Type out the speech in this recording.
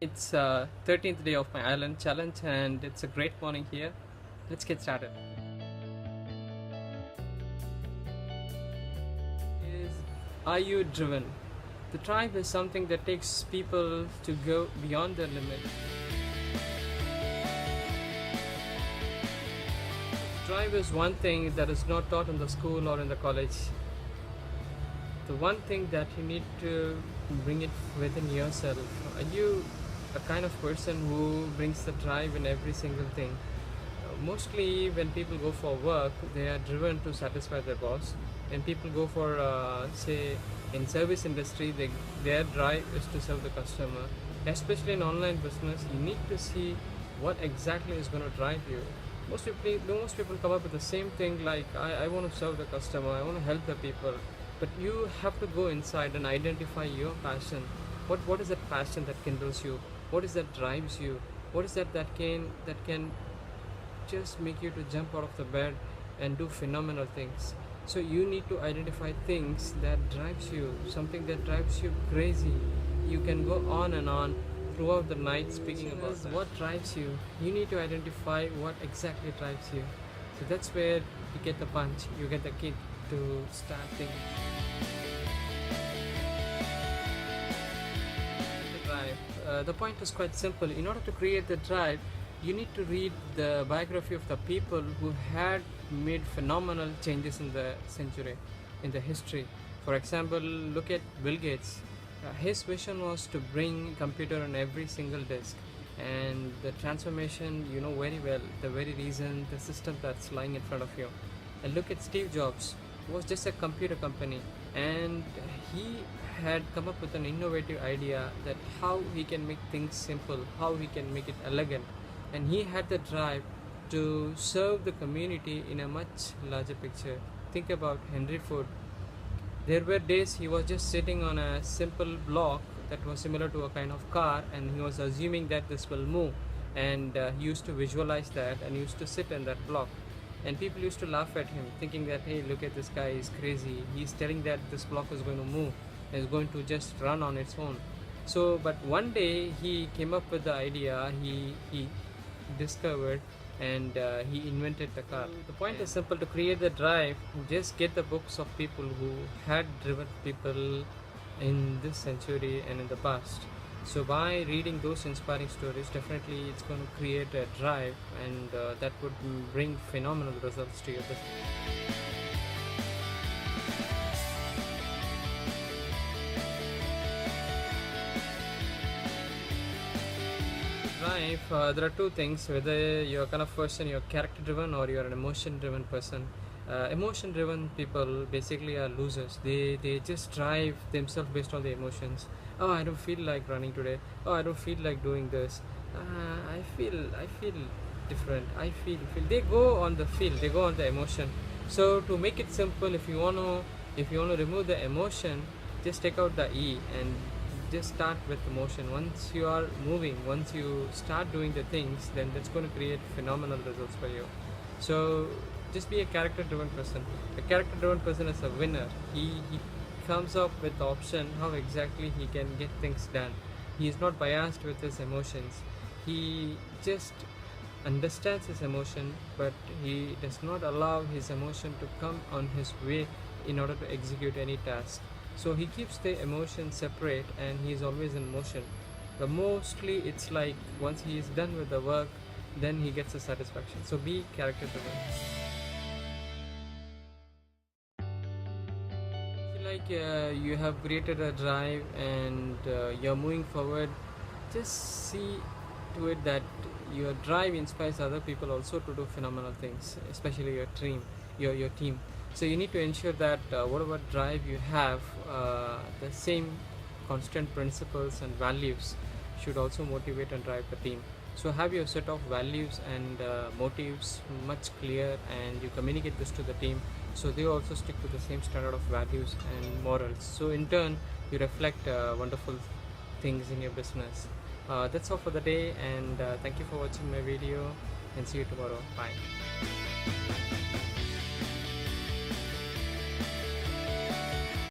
It's 13th day of my island challenge and it's a great morning here. Let's get started. Is Are you driven? The drive is something that takes people to go beyond their limit. Drive is one thing that is not taught in the school or in the college. The one thing that you need to bring it within yourself. Are you a kind of person who brings the drive in every single thing? Mostly when people go for work, they are driven to satisfy their boss. When people go for say in service industry, their drive is to serve the customer. Especially in online business, you need to see what exactly is going to drive you. Most people come up with the same thing, like I want to serve the customer, I want to help the people. But you have to go inside and identify your passion. What is that passion that kindles you? What is that drives you? What is that can just make you to jump out of the bed and do phenomenal things? So you need to identify things that drives you, something that drives you crazy. You can go on and on throughout the night speaking about that. What drives you. You need to identify what exactly drives you. So that's where you get the punch, you get the kick to start thinking. The drive. The point is quite simple. In order to create the drive, you need to read the biography of the people who had made phenomenal changes in the century, in the history. For example, look at Bill Gates. His vision was to bring computer on every single desk, and the transformation, you know very well, the very reason, the system that's lying in front of you. And look at Steve Jobs, who was just a computer company, and he had come up with an innovative idea that how he can make things simple, how he can make it elegant, and he had the drive to serve the community in a much larger picture. Think about Henry Ford. There were days he was just sitting on a simple block that was similar to a kind of car, and he was assuming that this will move, and he used to visualize that and used to sit in that block, and people used to laugh at him thinking that, hey, look at this guy, he's crazy, he's telling that this block is going to move and is going to just run on its own. So but one day he came up with the idea, he discovered, and he invented the car. The point is simple: to create the drive, just get the books of people who had driven people in this century and in the past. So by reading those inspiring stories, definitely it's going to create a drive, and that would bring phenomenal results to your business. Drive, there are two things: whether you're a kind of person, you're character driven, or you're an emotion driven person. Emotion driven people basically are losers. They just drive themselves based on the emotions. Oh, I don't feel like running today. Oh, I don't feel like doing this. I feel different. I feel they go on the feel, they go on the emotion. So to make it simple, if you want to remove the emotion, just take out the e and just start with emotion. Once you are moving, once you start doing the things, then that's going to create phenomenal results for you. So just be a character driven person. A character driven person is a winner. He comes up with the option how exactly he can get things done. He is not biased with his emotions. He just understands his emotion, but he does not allow his emotion to come on his way in order to execute any task. So he keeps the emotion separate, and he is always in motion. But mostly it's like once he is done with the work, then he gets a satisfaction. So be character driven. Feel like you have created a drive, and you're moving forward. Just see to it that your drive inspires other people also to do phenomenal things, especially your team. So you need to ensure that whatever drive you have, the same constant principles and values should also motivate and drive the team. So have your set of values and motives much clear, and you communicate this to the team, so they also stick to the same standard of values and morals. So in turn, you reflect wonderful things in your business. That's all for the day, and thank you for watching my video, and see you tomorrow. Bye.